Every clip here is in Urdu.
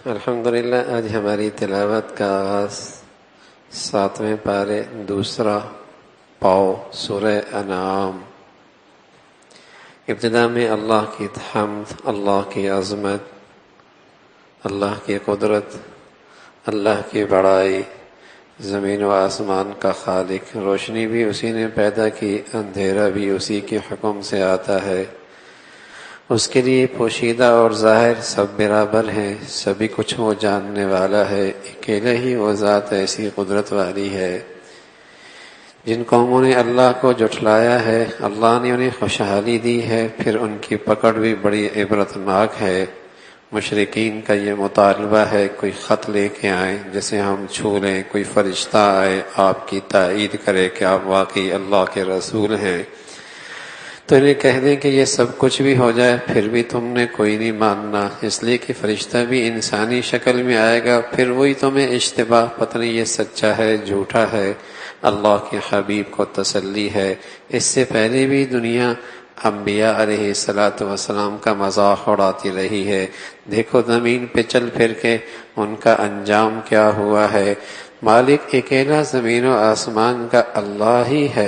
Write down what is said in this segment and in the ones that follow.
الحمدللہ آج ہماری تلاوت کا آغاز 7ویں پارے دوسرا پاؤ سورہ انعام۔ ابتدا میں اللہ کی حمد، اللہ کی عظمت، اللہ کی قدرت، اللہ کی بڑائی، زمین و آسمان کا خالق، روشنی بھی اسی نے پیدا کی، اندھیرا بھی اسی کے حکم سے آتا ہے، اس کے لیے پوشیدہ اور ظاہر سب برابر ہیں، سبھی کچھ وہ جاننے والا ہے، اکیلے ہی وہ ذات ایسی قدرت والی ہے۔ جن قوموں نے اللہ کو جھٹلایا ہے اللہ نے انہیں خوشحالی دی ہے، پھر ان کی پکڑ بھی بڑی عبرتناک ہے۔ مشرکین کا یہ مطالبہ ہے کوئی خط لے کے آئیں جسے ہم چھو لیں، کوئی فرشتہ آئے آپ کی تائید کرے کہ آپ واقعی اللہ کے رسول ہیں، تو انہیں کہہ دیں کہ یہ سب کچھ بھی ہو جائے پھر بھی تم نے کوئی نہیں ماننا، اس لیے کہ فرشتہ بھی انسانی شکل میں آئے گا، پھر وہی تمہیں اشتباہ، پتہ نہیں یہ سچا ہے جھوٹا ہے۔ اللہ کے حبیب کو تسلی ہے، اس سے پہلے بھی دنیا انبیاء علیہ السلام کا مذاق اڑاتی رہی ہے، دیکھو زمین پہ چل پھر کے ان کا انجام کیا ہوا ہے۔ مالک اکیلا زمین و آسمان کا اللہ ہی ہے۔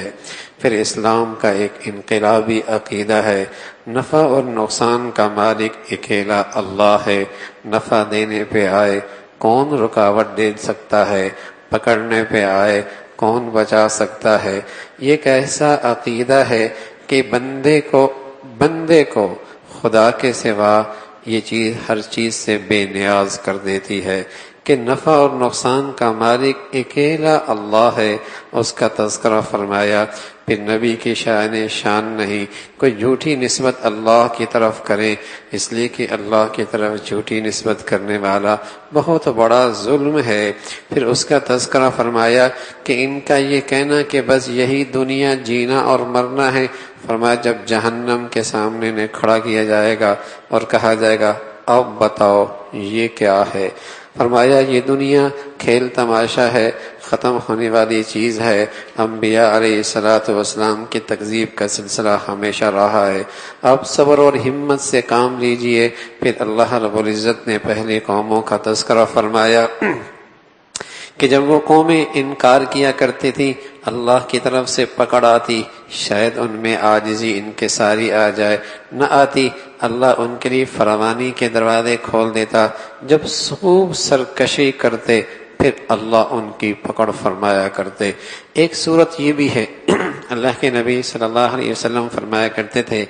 پھر اسلام کا ایک انقلابی عقیدہ ہے، نفع اور نقصان کا مالک اکیلا اللہ ہے، نفع دینے پہ آئے کون رکاوٹ دے سکتا ہے، پکڑنے پہ آئے کون بچا سکتا ہے۔ یہ ایک ایسا عقیدہ ہے کہ بندے کو خدا کے سوا یہ چیز ہر چیز سے بے نیاز کر دیتی ہے کہ نفع اور نقصان کا مالک اکیلا اللہ ہے۔ اس کا تذکرہ فرمایا، پھر نبی کی شان نہیں کوئی جھوٹی نسبت اللہ کی طرف کرے، اس لیے کہ اللہ کی طرف جھوٹی نسبت کرنے والا بہت بڑا ظلم ہے۔ پھر اس کا تذکرہ فرمایا کہ ان کا یہ کہنا کہ بس یہی دنیا جینا اور مرنا ہے، فرمایا جب جہنم کے سامنے نے کھڑا کیا جائے گا اور کہا جائے گا اب بتاؤ یہ کیا ہے، فرمایا یہ دنیا کھیل تماشا ہے، ختم ہونے والی چیز ہے۔ انبیاء علیہ السلام کی تکذیب کا سلسلہ ہمیشہ رہا ہے، اب صبر اور ہمت سے کام لیجئے۔ پھر اللہ رب العزت نے پہلی قوموں کا تذکرہ فرمایا کہ جب وہ قومیں انکار کیا کرتی تھیں اللہ کی طرف سے پکڑ آتی، شاید ان میں عاجزی انکساری آ جائے، نہ آتی، اللہ ان کے لیے فراوانی کے دروازے کھول دیتا۔ جب خوب سرکشی کرتے پھر اللہ ان کی پکڑ فرمایا کرتے۔ ایک صورت یہ بھی ہے، اللہ کے نبی صلی اللہ علیہ وسلم فرمایا کرتے تھے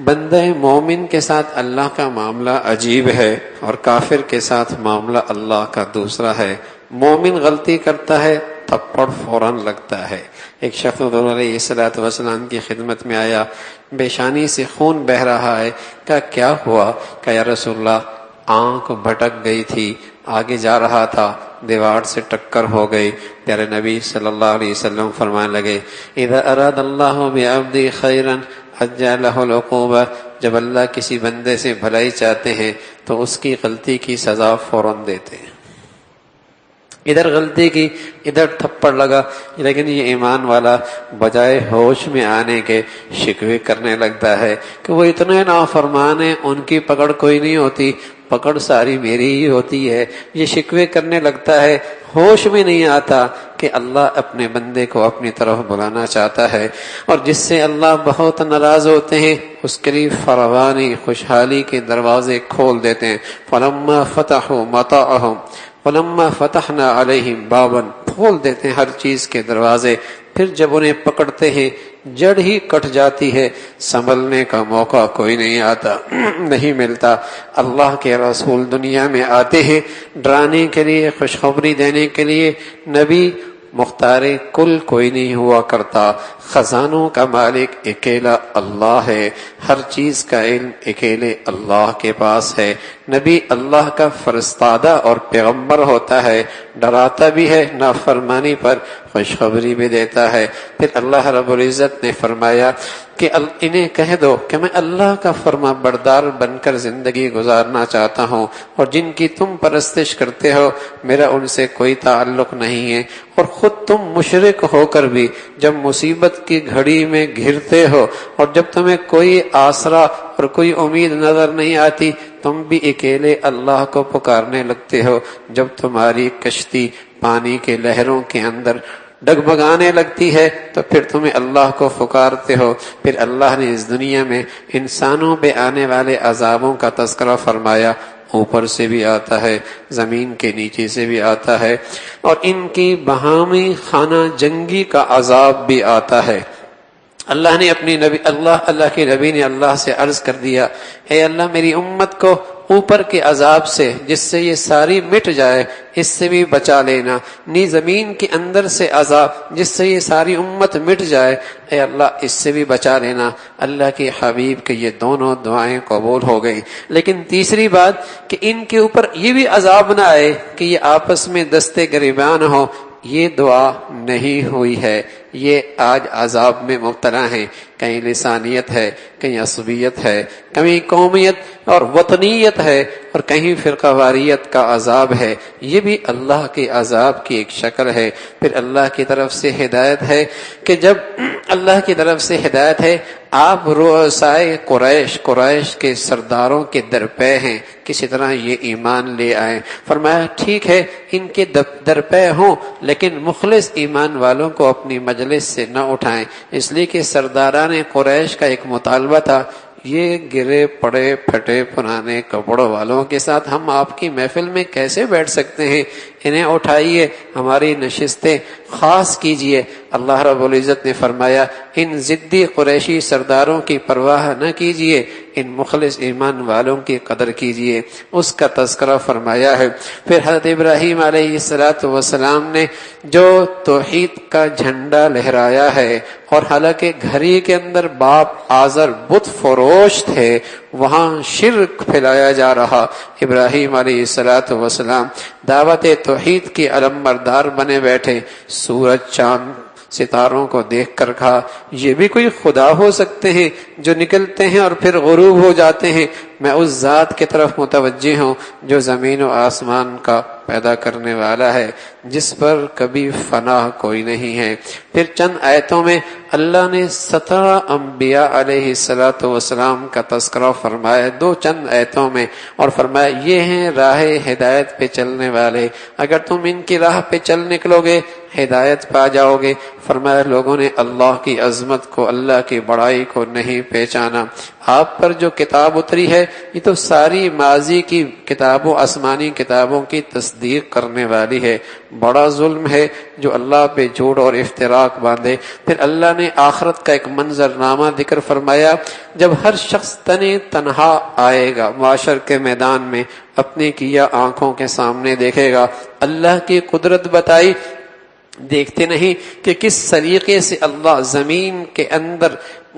بندہ مومن کے ساتھ اللہ کا معاملہ عجیب ہے اور کافر کے ساتھ معاملہ اللہ کا دوسرا ہے۔ مومن غلطی کرتا ہے تھپڑ فوراً لگتا ہے۔ ایک شخص حضور علیہ السلام کی خدمت میں آیا، پیشانی سے خون بہ رہا ہے، کہا کیا ہوا؟ کہا یا رسول اللہ آنکھ بھٹک گئی تھی، آگے جا رہا تھا دیوار سے ٹکر ہو گئی۔ پیارے نبی صلی اللہ علیہ وسلم فرمانے لگے اذا اراد اللہ بعبدی خیرا عجل له العقوبہ، جب اللہ کسی بندے سے بھلائی چاہتے ہیں تو اس کی غلطی کی سزا فوراً دیتے ہیں۔ ادھر غلطی کی ادھر تھپڑ لگا، لیکن یہ ایمان والا بجائے ہوش میں آنے کے شکوے کرنے لگتا ہے کہ وہ اتنے نافرمان ہیں، ان کی پکڑ کوئی نہیں ہوتی، پکڑ ساری میری ہی ہوتی ہے۔ یہ شکوے کرنے لگتا ہے، ہوش میں نہیں آتا کہ اللہ اپنے بندے کو اپنی طرف بلانا چاہتا ہے، اور جس سے اللہ بہت ناراض ہوتے ہیں اس کے لیے فراوانی خوشحالی کے دروازے کھول دیتے ہیں۔ فلما فتحوا متاعهم فلما فتحنا علیہم بابا، کھول دیتے ہیں ہر چیز کے دروازے، پھر جب انہیں پکڑتے ہیں جڑ ہی کٹ جاتی ہے، سنبھلنے کا موقع کوئی نہیں آتا، نہیں ملتا۔ اللہ کے رسول دنیا میں آتے ہیں ڈرانے کے لیے، خوشخبری دینے کے لیے، نبی مختار کل کوئی نہیں ہوا کرتا۔ خزانوں کا مالک اکیلا اللہ ہے، ہر چیز کا علم اکیلے اللہ کے پاس ہے۔ نبی اللہ کا فرستادہ اور پیغمبر ہوتا ہے، ڈراتا بھی ہے نافرمانی پر، خوشخبری بھی دیتا ہے۔ پھر اللہ رب العزت نے فرمایا کہ انہیں کہہ دو کہ میں اللہ کا فرما بردار بن کر زندگی گزارنا چاہتا ہوں، اور جن کی تم پرستش کرتے ہو میرا ان سے کوئی تعلق نہیں ہے، اور خود تم مشرک ہو کر بھی جب مصیبت کی گھڑی میں گھرتے ہو اور جب تمہیں کوئی آسرا اور کوئی امید نظر نہیں آتی تم بھی اکیلے اللہ کو پکارنے لگتے ہو جب تمہاری کشتی پانی کے لہروں کے اندر ڈگمگانے لگتی ہے تو پھر تمہیں اللہ کو پکارتے ہو۔ پھر اللہ نے اس دنیا میں انسانوں پہ آنے والے عذابوں کا تذکرہ فرمایا، اوپر سے بھی آتا ہے، زمین کے نیچے سے بھی آتا ہے، اور ان کی باہمی خانہ جنگی کا عذاب بھی آتا ہے۔ اللہ نے اپنی نبی اللہ کے نبی نے اللہ سے عرض کر دیا، اے اللہ میری امت کو اوپر کے عذاب سے جس سے یہ ساری مٹ جائے اس سے بھی بچا لینا، نی زمین کے اندر سے عذاب جس سے یہ ساری امت مٹ جائے، اے اللہ اس سے بھی بچا لینا۔ اللہ کے حبیب کے یہ دونوں دعائیں قبول ہو گئی۔ لیکن تیسری بات کہ ان کے اوپر یہ بھی عذاب نہ آئے کہ یہ آپس میں دستے گریبان ہو، یہ دعا نہیں ہوئی ہے۔ یہ آج عذاب میں مبتلا ہیں، کہیں لسانیت ہے، کہیں عصبیت ہے، کہیں قومیت اور وطنیت ہے، اور کہیں فرقہ واریت کا عذاب ہے۔ یہ بھی اللہ کے عذاب کی ایک شکل ہے۔ پھر اللہ کی طرف سے ہدایت ہے کہ جب اللہ کی طرف سے ہدایت ہے، آپ رؤسائے قریش کے سرداروں کے درپے ہیں، کسی طرح یہ ایمان لے آئیں۔ فرمایا ٹھیک ہے ان کے درپے ہوں لیکن مخلص ایمان والوں کو اپنی مجلس سے نہ اٹھائیں، اس لیے کہ سرداران قریش کا ایک مطالبہ تھا، یہ گرے پڑے پھٹے پرانے کپڑوں والوں کے ساتھ ہم آپ کی محفل میں کیسے بیٹھ سکتے ہیں، انہیں اٹھائیے، ہماری نشستیں خاص کیجئے۔ اللہ رب العزت نے فرمایا ان ضدی قریشی سرداروں کی پرواہ نہ کیجئے، ان مخلص ایمان والوں کی قدر کیجئے، اس کا تذکرہ فرمایا ہے۔ پھر حضرت ابراہیم علیہ السلام نے جو توحید کا جھنڈا لہرایا ہے، اور حالانکہ گھری کے اندر باپ آزر بت فروش تھے، وہاں شرک پھیلایا جا رہا، ابراہیم علیہ السلام دعوت توحید کی علمبردار بنے بیٹھے، سورج چاند ستاروں کو دیکھ کر کہا یہ بھی کوئی خدا ہو سکتے ہیں جو نکلتے ہیں اور پھر غروب ہو جاتے ہیں، میں اس ذات کی طرف متوجہ ہوں جو زمین و آسمان کا پیدا کرنے والا ہے، جس پر کبھی فنا کوئی نہیں ہے۔ پھر چند آیتوں میں اللہ نے 17 انبیاء علیہ السلام کا تذکرہ فرمایا، چند آیتوں میں، اور فرمایا یہ ہیں راہ ہدایت پہ چلنے والے، اگر تم ان کی راہ پہ چل نکلو گے ہدایت پا جاؤ گے۔ فرمایا لوگوں نے اللہ کی عظمت کو، اللہ کی بڑائی کو نہیں پہچانا۔ آپ پر جو کتاب اتری ہے یہ تو ساری ماضی کی کتابوں، آسمانی کتابوں کی تصدیق کرنے والی ہے، بڑا ظلم ہے جو اللہ پہ جھوٹ اور افتراق باندھے۔ پھر اللہ نے آخرت کا ایک منظرنامہ ذکر فرمایا، جب ہر شخص تنہا آئے گا معاشر کے میدان میں، اپنے کیا آنکھوں کے سامنے دیکھے گا، اللہ کی قدرت بتائی، دیکھتے نہیں کہ کس طریقے سے اللہ زمین کے اندر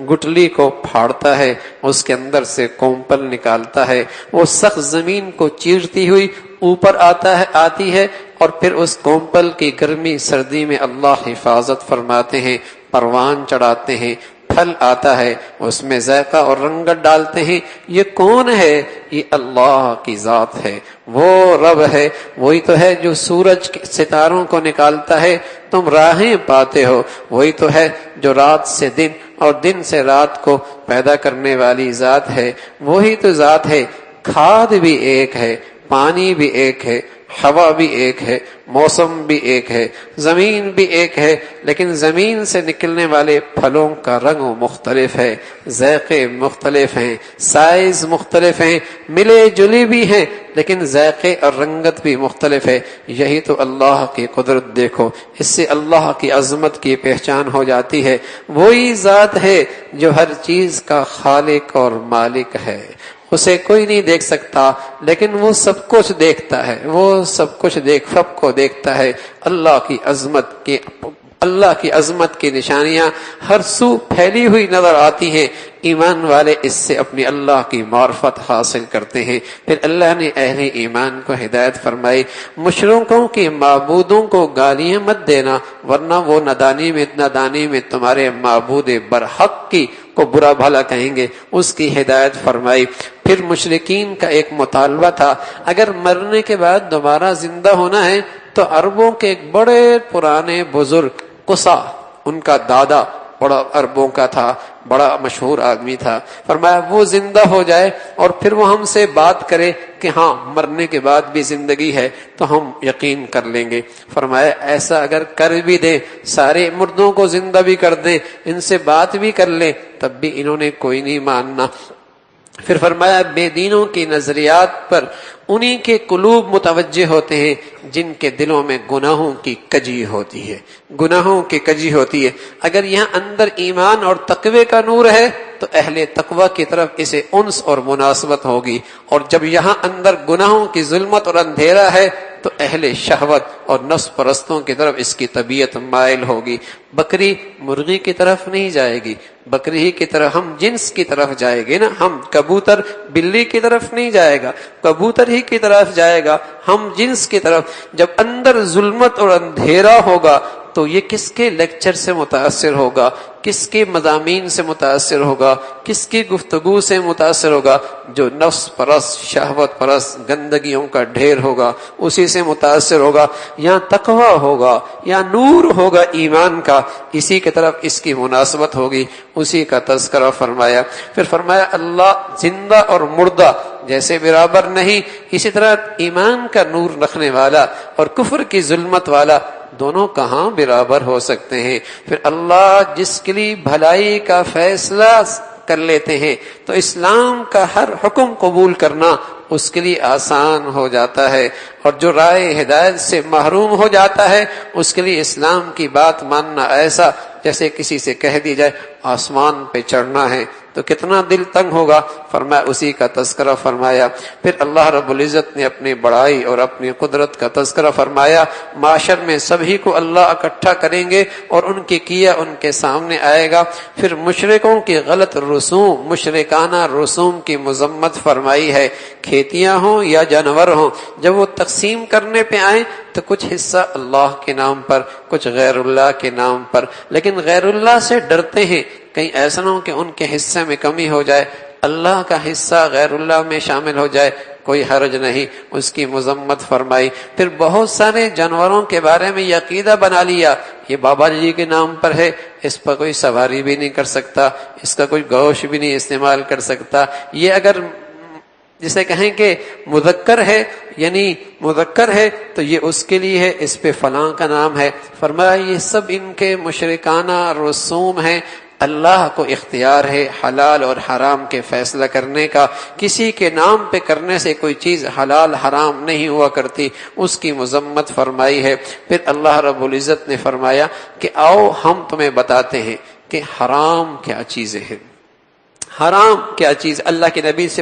گٹلی کو پھاڑتا ہے، اس کے اندر سے کومپل نکالتا ہے، وہ سخت زمین کو چیرتی ہوئی اوپر آتی ہے، اور پھر اس کومپل کی گرمی سردی میں اللہ حفاظت فرماتے ہیں، پروان چڑھاتے ہیں، پھل آتا ہے، اس میں ذائقہ اور رنگت ڈالتے ہیں۔ یہ کون ہے؟ یہ اللہ کی ذات ہے، وہ رب ہے، وہی تو ہے جو سورج ستاروں کو نکالتا ہے، تم راہیں پاتے ہو، وہی تو ہے جو رات سے دن اور دن سے رات کو پیدا کرنے والی ذات ہے، وہی تو ذات ہے۔ کھاد بھی ایک ہے، پانی بھی ایک ہے، ہوا بھی ایک ہے، موسم بھی ایک ہے، زمین بھی ایک ہے، لیکن زمین سے نکلنے والے پھلوں کا رنگ مختلف ہے، ذائقے مختلف ہیں، سائز مختلف ہیں، ملے جلے بھی ہیں لیکن ذائقے اور رنگت بھی مختلف ہے۔ یہی تو اللہ کی قدرت دیکھو، اس سے اللہ کی عظمت کی پہچان ہو جاتی ہے۔ وہی ذات ہے جو ہر چیز کا خالق اور مالک ہے، اسے کوئی نہیں دیکھ سکتا لیکن وہ سب کچھ دیکھتا ہے، وہ سب کو دیکھتا ہے۔ اللہ کی عظمت کی نشانیاں ہر سو پھیلی ہوئی نظر آتی ہیں، ایمان والے اس سے اپنی اللہ کی معرفت حاصل کرتے ہیں۔ پھر اللہ نے اہل ایمان کو ہدایت فرمائی، مشرکوں کے معبودوں کو گالیاں مت دینا ورنہ وہ نادانی میں تمہارے معبود برحق کو برا بھلا کہیں گے، اس کی ہدایت فرمائی۔ پھر مشرکین کا ایک مطالبہ تھا، اگر مرنے کے بعد دوبارہ زندہ ہونا ہے تو عربوں کے ایک بڑے پرانے بزرگ قصا، ان کا دادا بڑا عربوں کا تھا، بڑا مشہور آدمی تھا، فرمایا وہ زندہ ہو جائے اور پھر وہ ہم سے بات کرے کہ ہاں مرنے کے بعد بھی زندگی ہے تو ہم یقین کر لیں گے۔ فرمایا ایسا اگر کر بھی دیں، سارے مردوں کو زندہ بھی کر دیں، ان سے بات بھی کر لیں، تب بھی انہوں نے کوئی نہیں ماننا۔ پھر فرمایا بے دینوں کی نظریات پر انہی کے قلوب متوجہ ہوتے ہیں جن کے دلوں میں گناہوں کی کجی ہوتی ہے، گناہوں کی کجی ہوتی ہے۔ اگر یہاں اندر ایمان اور تقوی کا نور ہے تو اہل تقوی کی طرف اسے انس اور مناسبت ہوگی، اور جب یہاں اندر گناہوں کی ظلمت اور اندھیرا ہے تو اہل شہوت اور نفس پرستوں کی طرف اس کی طبیعت مائل ہوگی۔ بکری مرغی کی طرف نہیں جائے گی، بکری ہی کی طرف، ہم جنس کی طرف جائے گے نا، ہم کبوتر بلی کی طرف نہیں جائے گا، کبوتر ہی کی طرف جائے گا، ہم جنس کی طرف۔ جب اندر ظلمت اور اندھیرا ہوگا تو یہ کس کے لیکچر سے متاثر ہوگا، کس کے مضامین سے متاثر ہوگا، کس کی گفتگو سے متاثر ہوگا؟ جو نفس پرست، شہوت پرست، گندگیوں کا ڈھیر ہوگا اسی سے متاثر ہوگا۔ یا تقوی ہوگا یا نور ہوگا ایمان کا، اسی کی طرف اس کی مناسبت ہوگی، اسی کا تذکرہ فرمایا۔ پھر فرمایا اللہ زندہ اور مردہ جیسے برابر نہیں، اسی طرح ایمان کا نور رکھنے والا اور کفر کی ظلمت والا دونوں کہاں برابر ہو سکتے ہیں؟ پھر اللہ جس کے لیے بھلائی کا فیصلہ کر لیتے ہیں تو اسلام کا ہر حکم قبول کرنا اس کے لیے آسان ہو جاتا ہے، اور جو رائے ہدایت سے محروم ہو جاتا ہے اس کے لیے اسلام کی بات ماننا ایسا جیسے کسی سے کہہ دی جائے آسمان پہ چڑھنا ہے تو کتنا دل تنگ ہوگا۔ فرمایا اسی کا تذکرہ فرمایا۔ پھر اللہ رب العزت نے اپنی بڑائی اور اپنی قدرت کا تذکرہ فرمایا۔ معاشر میں سبھی کو اللہ اکٹھا کریں گے اور ان کے کیا ان کے سامنے آئے گا۔ پھر مشرکوں کی غلط رسوم، مشرکانہ رسوم کی مذمت فرمائی ہے، کھیتیاں ہوں یا جانور ہوں، جب وہ تقسیم کرنے پہ آئیں تو کچھ حصہ اللہ کے نام پر، کچھ غیر اللہ کے نام پر، لیکن غیر اللہ سے ڈرتے ہیں کہیں ایسا نہ ہو کہ ان کے حصے میں کمی ہو جائے، اللہ کا حصہ غیر اللہ میں شامل ہو جائے، کوئی حرج نہیں، اس کی مذمت فرمائی۔ پھر بہت سارے جانوروں کے بارے میں یہ عقیدہ بنا لیا یہ بابا جی کے نام پر ہے، اس پر کوئی سواری بھی نہیں کر سکتا، اس کا کوئی گوشت بھی نہیں استعمال کر سکتا، یہ اگر جسے کہیں کہ مذکر ہے یعنی مذکر ہے تو یہ اس کے لیے ہے، اس پہ فلاں کا نام ہے۔ فرمایا یہ سب ان کے مشرکانہ رسوم ہیں۔ اللہ کو اختیار ہے حلال اور حرام کے فیصلہ کرنے کا، کسی کے نام پہ کرنے سے کوئی چیز حلال حرام نہیں ہوا کرتی، اس کی مذمت فرمائی ہے۔ پھر اللہ رب العزت نے فرمایا کہ آؤ ہم تمہیں بتاتے ہیں کہ حرام کیا چیزیں ہیں، حرام کیا چیز۔ اللہ کے نبی سے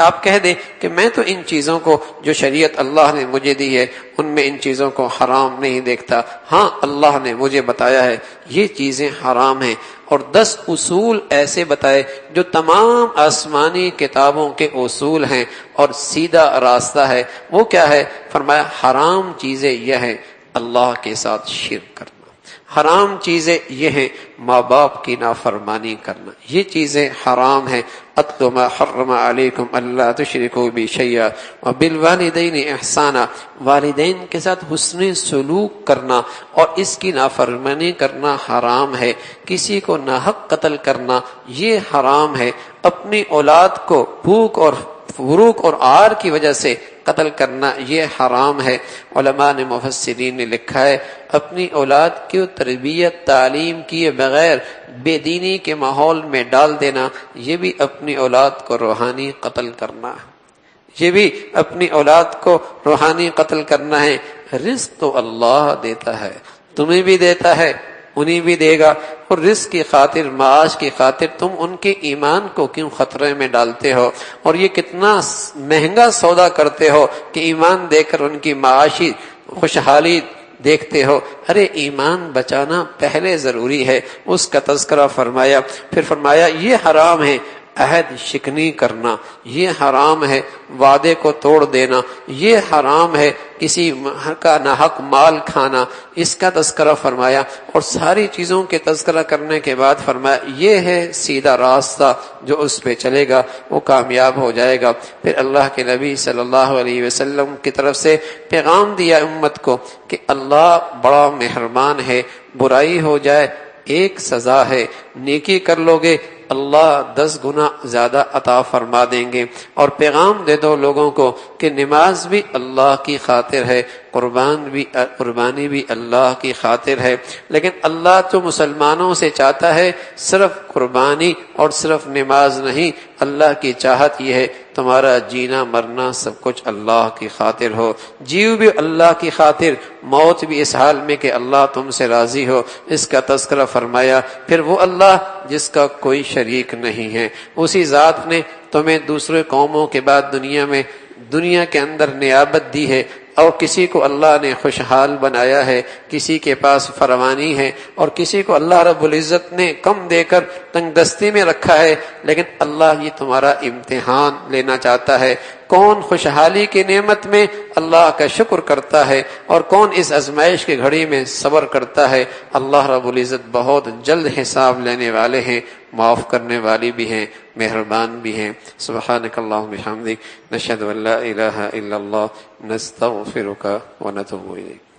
آپ کہہ دیں کہ میں تو ان چیزوں کو جو شریعت اللہ نے مجھے دی ہے ان میں ان چیزوں کو حرام نہیں دیکھتا، ہاں اللہ نے مجھے بتایا ہے یہ چیزیں حرام ہیں، اور 10 اصول ایسے بتائے جو تمام آسمانی کتابوں کے اصول ہیں اور سیدھا راستہ ہے۔ وہ کیا ہے؟ فرمایا حرام چیزیں یہ ہیں اللہ کے ساتھ شرک کرنا، حرام چیزیں یہ ہیں ماں باپ کی نافرمانی کرنا، یہ چیزیں حرام ہیں۔ اتل ما حرم علیکم اللہ تشرکوا بی شیئا وبالوالدین احسانا، والدین کے ساتھ حسن سلوک کرنا اور اس کی نافرمانی کرنا حرام ہے۔ کسی کو ناحق قتل کرنا یہ حرام ہے۔ اپنی اولاد کو بھوک اور فروق اور آر کی وجہ سے قتل کرنا یہ حرام ہے۔ علماء نے مفسرین نے لکھا ہے اپنی اولاد کی تربیت تعلیم کیے بغیر بے دینی کے ماحول میں ڈال دینا یہ بھی اپنی اولاد کو روحانی قتل کرنا ہے، یہ بھی اپنی اولاد کو روحانی قتل کرنا ہے۔ رزق تو اللہ دیتا ہے، تمہیں بھی دیتا ہے انہیں بھی دے گا، اور رزق کی خاطر معاش کی خاطر تم ان کے ایمان کو کیوں خطرے میں ڈالتے ہو، اور یہ کتنا مہنگا سودا کرتے ہو کہ ایمان دے کر ان کی معاشی خوشحالی دیکھتے ہو۔ ارے ایمان بچانا پہلے ضروری ہے، اس کا تذکرہ فرمایا۔ پھر فرمایا یہ حرام ہے عہد شکنی کرنا، یہ حرام ہے وعدے کو توڑ دینا، یہ حرام ہے کسی کا ناحق مال کھانا، اس کا تذکرہ فرمایا۔ اور ساری چیزوں کے تذکرہ کرنے کے بعد فرمایا یہ ہے سیدھا راستہ، جو اس پہ چلے گا وہ کامیاب ہو جائے گا۔ پھر اللہ کے نبی صلی اللہ علیہ وسلم کی طرف سے پیغام دیا امت کو کہ اللہ بڑا مہربان ہے، برائی ہو جائے ایک سزا ہے، نیکی کر لو گے اللہ 10 گنا زیادہ عطا فرما دیں گے۔ اور پیغام دے دو لوگوں کو کہ نماز بھی اللہ کی خاطر ہے، قربانی بھی اللہ کی خاطر ہے، لیکن اللہ تو مسلمانوں سے چاہتا ہے صرف قربانی اور صرف نماز نہیں، اللہ کی چاہت یہ ہے تمہارا جینا مرنا سب کچھ اللہ کی خاطر ہو، جیو بھی اللہ کی خاطر، موت بھی اس حال میں کہ اللہ تم سے راضی ہو، اس کا تذکرہ فرمایا۔ پھر وہ اللہ جس کا کوئی شریک نہیں ہے، اسی ذات نے تمہیں دوسرے قوموں کے بعد دنیا کے اندر نیابت دی ہے، اور کسی کو اللہ نے خوشحال بنایا ہے، کسی کے پاس فراوانی ہے، اور کسی کو اللہ رب العزت نے کم دے کر تنگ دستی میں رکھا ہے، لیکن اللہ یہ تمہارا امتحان لینا چاہتا ہے، کون خوشحالی کی نعمت میں اللہ کا شکر کرتا ہے اور کون اس آزمائش کی گھڑی میں صبر کرتا ہے۔ اللہ رب العزت بہت جلد حساب لینے والے ہیں، معاف کرنے والی بھی ہیں، مہربان بھی ہیں۔ سبحانک اللہم بحمدک، نشہد ان لا الہ الا اللہ، نستغفرک ونتوب الیک۔